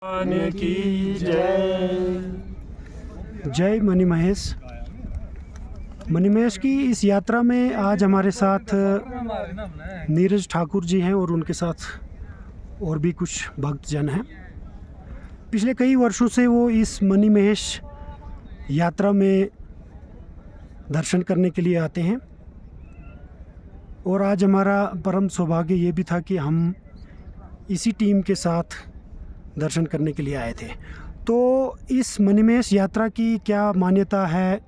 की जय। जय मनी महेश। मनी महेश की इस यात्रा में आज हमारे साथ नीरज ठाकुर जी हैं और उनके साथ और भी कुछ भक्तजन हैं। पिछले कई वर्षों से वो इस मनी महेश यात्रा में दर्शन करने के लिए आते हैं और आज हमारा परम सौभाग्य ये भी था कि हम इसी टीम के साथ दर्शन करने के लिए आए थे। तो इस मनी महेश यात्रा की क्या मान्यता है,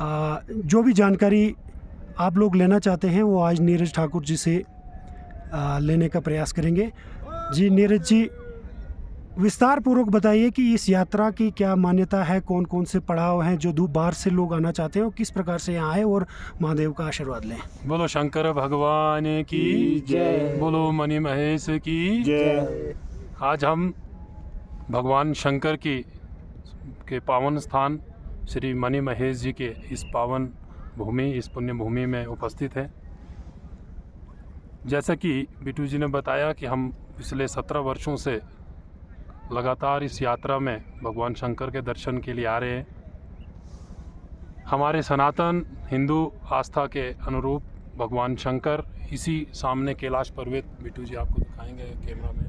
जो भी जानकारी आप लोग लेना चाहते हैं वो आज नीरज ठाकुर जी से लेने का प्रयास करेंगे। जी नीरज जी, विस्तार पूर्वक बताइए कि इस यात्रा की क्या मान्यता है, कौन कौन से पड़ाव हैं जो बाहर से लोग आना चाहते हैं और किस प्रकार से यहाँ आए और महादेव का आशीर्वाद लें। बोलो शंकर भगवान की जय। बोलो मनी महेश की जय। आज हम भगवान शंकर के पावन स्थान श्री मनी महेश जी के इस पावन भूमि, इस पुण्य भूमि में उपस्थित हैं। जैसा कि बिटू जी ने बताया कि हम पिछले 17 वर्षों से लगातार इस यात्रा में भगवान शंकर के दर्शन के लिए आ रहे हैं। हमारे सनातन हिंदू आस्था के अनुरूप भगवान शंकर इसी सामने कैलाश पर्वत, बिटू जी आपको दिखाएंगे कैमरा में,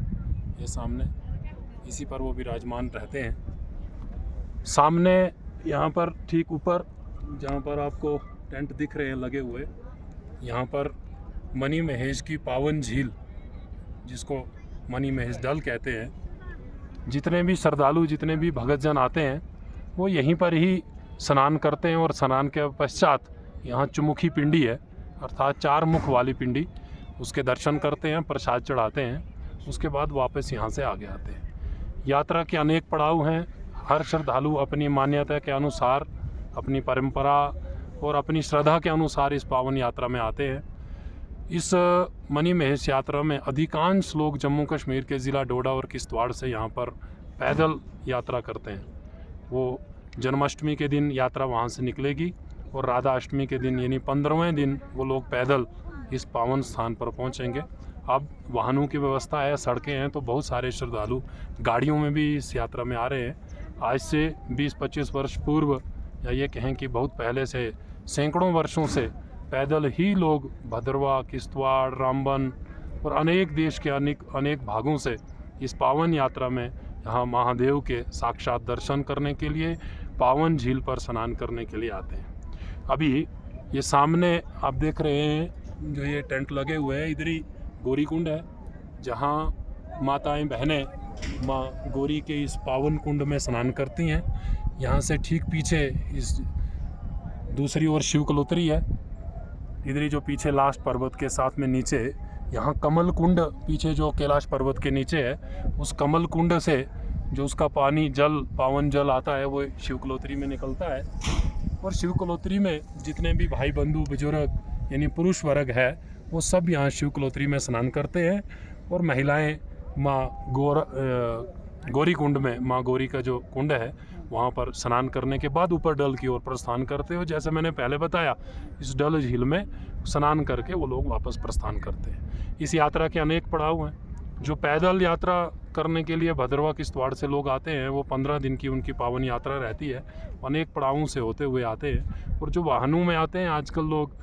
ये सामने इसी पर वो विराजमान रहते हैं। सामने यहाँ पर ठीक ऊपर जहाँ पर आपको टेंट दिख रहे हैं लगे हुए, यहाँ पर मनी महेश की पावन झील, जिसको मनी महेश डल कहते हैं, जितने भी श्रद्धालु, जितने भी भगतजन आते हैं वो यहीं पर ही स्नान करते हैं और स्नान के पश्चात यहाँ चुमुखी पिंडी है, अर्थात 4 मुख वाली पिंडी, उसके दर्शन करते हैं, प्रसाद चढ़ाते हैं, उसके बाद वापस यहाँ से आगे आते हैं। यात्रा के अनेक पड़ाव हैं। हर श्रद्धालु अपनी मान्यता के अनुसार, अपनी परंपरा और अपनी श्रद्धा के अनुसार इस पावन यात्रा में आते हैं। इस मनी महेश यात्रा में अधिकांश लोग जम्मू कश्मीर के ज़िला डोडा और किश्तवाड़ से यहाँ पर पैदल यात्रा करते हैं। वो जन्माष्टमी के दिन यात्रा वहाँ से निकलेगी और राधा अष्टमी के दिन यानी 15वें दिन वो लोग पैदल इस पावन स्थान पर पहुँचेंगे। अब वाहनों की व्यवस्था है, सड़कें हैं, तो बहुत सारे श्रद्धालु गाड़ियों में भी इस यात्रा में आ रहे हैं। आज से 20-25 वर्ष पूर्व, या ये कहें कि बहुत पहले से, सैकड़ों वर्षों से पैदल ही लोग भद्रवा, किश्तवाड़, रामबन और अनेक देश के अनेक भागों से इस पावन यात्रा में यहाँ महादेव के साक्षात दर्शन करने के लिए, पावन झील पर स्नान करने के लिए आते हैं। अभी ये सामने आप देख रहे हैं जो ये टेंट लगे हुए हैं, इधर ही गौरी कुंड है, जहाँ माताएं बहनें माँ गौरी के इस पावन कुंड में स्नान करती हैं। यहाँ से ठीक पीछे इस दूसरी ओर शिव कलोत्री है, इधर ही जो पीछे लास्ट पर्वत के साथ में नीचे यहाँ कमल कुंड, पीछे जो कैलाश पर्वत के नीचे है, उस कमल कुंड से जो उसका पानी, जल, पावन जल आता है वो शिव कलोत्री में निकलता है। और शिव कलोत्री में जितने भी भाई बंधु बुजुर्ग यानी पुरुष वर्ग है वो सब यहाँ शिव कलोत्री में स्नान करते हैं। और महिलाएं माँ गौरी कुंड में, माँ गौरी का जो कुंड है वहाँ पर स्नान करने के बाद ऊपर डल की ओर प्रस्थान करते हो। जैसे मैंने पहले बताया, इस डल झील में स्नान करके वो लोग वापस प्रस्थान करते हैं। इस यात्रा के अनेक पड़ाव हैं। जो पैदल यात्रा करने के लिए भद्रवा किश्तवाड़ से लोग आते हैं, वो 15 दिन की उनकी पावन यात्रा रहती है, अनेक पड़ावों से होते हुए आते हैं। और जो वाहनों में आते हैं, आजकल लोग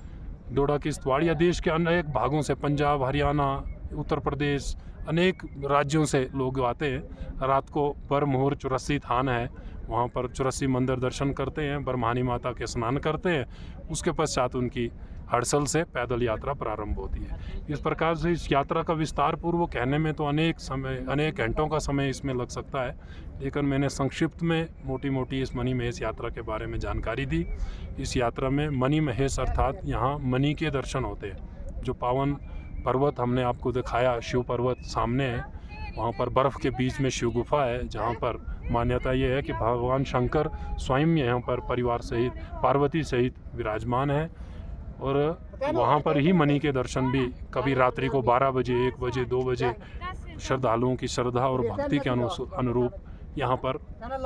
डोडा किश्तवाड़ या देश के अनेक भागों से, पंजाब, हरियाणा, उत्तर प्रदेश, अनेक राज्यों से लोग आते हैं। रात को बरमोहर चौरसी थान है, वहाँ पर चौरसी मंदिर दर्शन करते हैं, बरमानी माता के स्नान करते हैं, उसके पश्चात उनकी हड़सल से पैदल यात्रा प्रारंभ होती है। इस प्रकार से इस यात्रा का विस्तार पूर्वक कहने में तो अनेक घंटों का समय इसमें लग सकता है, लेकिन मैंने संक्षिप्त में मोटी मोटी इस मनी महेश यात्रा के बारे में जानकारी दी। इस यात्रा में मनी महेश अर्थात यहाँ मनी के दर्शन होते हैं। जो पावन पर्वत हमने आपको दिखाया, शिव पर्वत सामने है, वहाँ पर बर्फ़ के बीच में शिव गुफा है, जहाँ पर मान्यता ये है कि भगवान शंकर स्वयं यहाँ पर परिवार सहित, पार्वती सहित विराजमान है। और वहाँ पर ही मनी के दर्शन भी कभी रात्रि को 12 बजे, 1 बजे, 2 बजे श्रद्धालुओं की श्रद्धा और भक्ति के अनुरूप यहाँ पर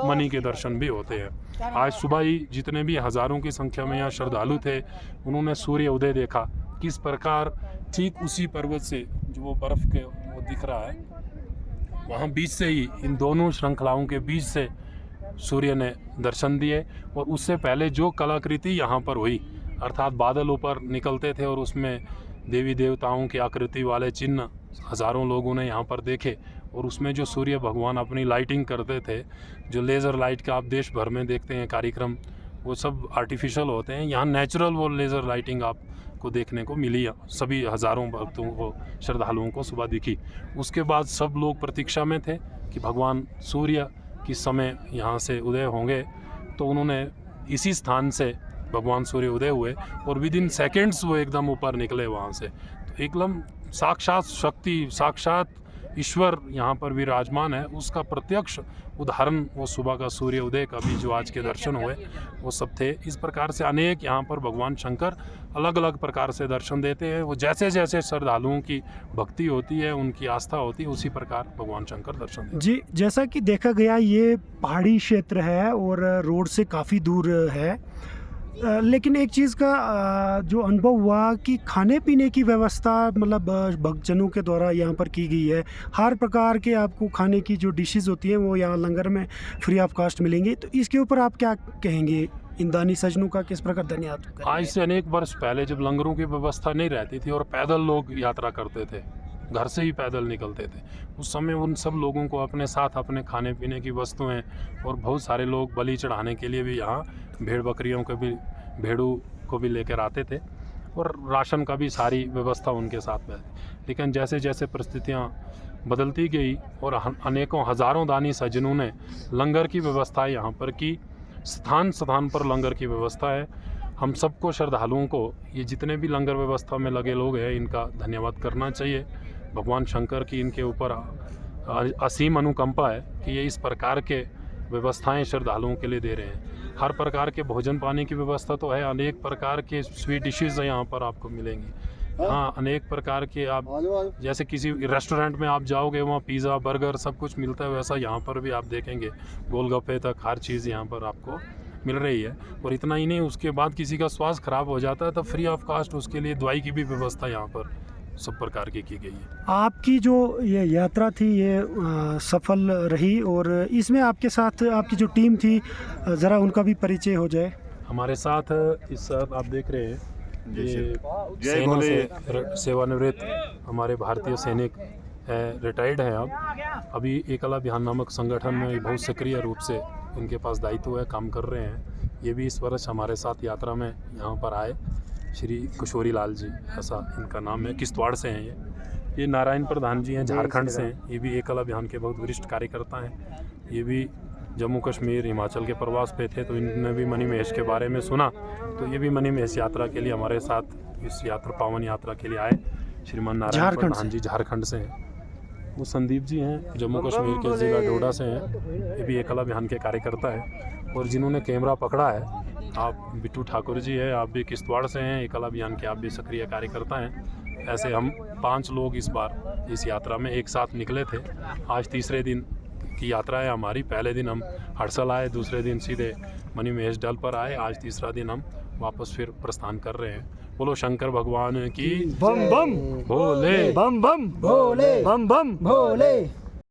मनी के दर्शन भी होते हैं। आज सुबह ही जितने भी हज़ारों की संख्या में यहाँ श्रद्धालु थे, उन्होंने सूर्य उदय देखा। किस प्रकार ठीक उसी पर्वत से जो वो बर्फ़ के वो दिख रहा है, वहाँ बीच से ही इन दोनों श्रृंखलाओं के बीच से सूर्य ने दर्शन दिए। और उससे पहले जो कलाकृति यहाँ पर हुई, अर्थात बादल ऊपर निकलते थे और उसमें देवी देवताओं की आकृति वाले चिन्ह हज़ारों लोगों ने यहाँ पर देखे। और उसमें जो सूर्य भगवान अपनी लाइटिंग करते थे, जो लेज़र लाइट का आप देश भर में देखते हैं कार्यक्रम, वो सब आर्टिफिशियल होते हैं। यहाँ नेचुरल वो लेज़र लाइटिंग आपको देखने को मिली, सभी हज़ारों भक्तों को, श्रद्धालुओं को सुबह दिखी। उसके बाद सब लोग प्रतीक्षा में थे कि भगवान सूर्य किस समय यहाँ से उदय होंगे। तो उन्होंने इसी स्थान से भगवान सूर्य उदय हुए और विद इन सेकेंड्स वो एकदम ऊपर निकले वहाँ से। तो एकदम साक्षात शक्ति, साक्षात ईश्वर यहाँ पर विराजमान है, उसका प्रत्यक्ष उदाहरण वो सुबह का सूर्य उदय का भी जो आज के दर्शन हुए वो सब थे। इस प्रकार से अनेक यहाँ पर भगवान शंकर अलग अलग प्रकार से दर्शन देते हैं। वो जैसे जैसे श्रद्धालुओं की भक्ति होती है, उनकी आस्था होती है, उसी प्रकार भगवान शंकर दर्शन देते हैं। जी, जैसा कि देखा गया ये पहाड़ी क्षेत्र है और रोड से काफ़ी दूर है, लेकिन एक चीज़ का जो अनुभव हुआ कि खाने पीने की व्यवस्था मतलब भक्तजनों के द्वारा यहाँ पर की गई है। हर प्रकार के आपको खाने की जो डिशेस होती हैं वो यहाँ लंगर में फ्री ऑफ कास्ट मिलेंगी। तो इसके ऊपर आप क्या कहेंगे? इन दानी सज्जनों का किस प्रकार धन्यवाद करेंगे? आज से अनेक वर्ष पहले जब लंगरों की व्यवस्था नहीं रहती थी और पैदल लोग यात्रा करते थे, घर से ही पैदल निकलते थे, उस समय उन सब लोगों को अपने साथ अपने खाने पीने की वस्तुएं और बहुत सारे लोग बलि चढ़ाने के लिए भी यहाँ भेड़ बकरियों के भी, भेड़ों को भी लेकर आते थे और राशन का भी सारी व्यवस्था उनके साथ में। लेकिन जैसे जैसे परिस्थितियाँ बदलती गई और अनेकों हज़ारों दानी सज्जनों ने लंगर की व्यवस्था यहाँ पर की, स्थान स्थान पर लंगर की व्यवस्था है। हम सबको, श्रद्धालुओं को, ये जितने भी लंगर व्यवस्था में लगे लोग हैं, इनका धन्यवाद करना चाहिए। भगवान शंकर की इनके ऊपर असीम अनुकंपा है कि ये इस प्रकार के व्यवस्थाएं श्रद्धालुओं के लिए दे रहे हैं। हर प्रकार के भोजन पानी की व्यवस्था तो है, अनेक प्रकार के स्वीट डिशेज यहाँ पर आपको मिलेंगी। हाँ, अनेक प्रकार के, आप जैसे किसी रेस्टोरेंट में आप जाओगे वहाँ पिज़्ज़ा बर्गर सब कुछ मिलता है, वैसा यहाँ पर भी आप देखेंगे गोलगप्पे तक हर चीज़ यहाँ पर आपको मिल रही है। और इतना ही नहीं, उसके बाद किसी का स्वास्थ्य खराब हो जाता है तो फ्री ऑफ कास्ट उसके लिए दवाई की भी व्यवस्था यहाँ पर सब प्रकार की गई है। आपकी जो ये यात्रा थी ये सफल रही और इसमें आपके साथ आपकी जो टीम थी, ज़रा उनका भी परिचय हो जाए। हमारे साथ इस साथ आप देख रहे हैं ये सेना से सेवानिवृत्त हमारे भारतीय सैनिक है, रिटायर्ड हैं। अब अभी एकला अभियान नामक संगठन में बहुत सक्रिय रूप से इनके पास दायित्व है, काम कर रहे हैं। ये भी इस वर्ष हमारे साथ यात्रा में यहाँ पर आए। श्री किशोरी लाल जी, ऐसा इनका नाम है, किश्तवाड़ से हैं। ये नारायण प्रधान जी हैं, झारखंड से हैं। ये भी एकल अभियान के बहुत वरिष्ठ कार्यकर्ता हैं। ये भी जम्मू कश्मीर हिमाचल के प्रवास पे थे, तो इन्होंने भी मणि महेश के बारे में सुना, तो ये भी मणि महेश यात्रा के लिए हमारे साथ इस यात्रा पावन यात्रा के लिए आए। श्रीमान नारायण प्रधान जी झारखंड से हैं। वो संदीप जी हैं, जम्मू कश्मीर के ज़िला डोडा से हैं। ये भी एकल अभियान के कार्यकर्ता हैं। और जिन्होंने कैमरा पकड़ा है, आप बिट्टू ठाकुर जी है, आप भी किश्तवाड़ से हैं, एकल अभियान के आप भी सक्रिय कार्यकर्ता हैं। ऐसे हम 5 लोग इस बार इस यात्रा में एक साथ निकले थे। आज तीसरे दिन की यात्रा है हमारी। पहले दिन हम हड़सल आए, दूसरे दिन सीधे मणि महेश डल पर आए, आज तीसरा दिन हम वापस फिर प्रस्थान कर रहे हैं। बोलो शंकर भगवान की बम बम भोले, बम बम भोले, बम बम भोले।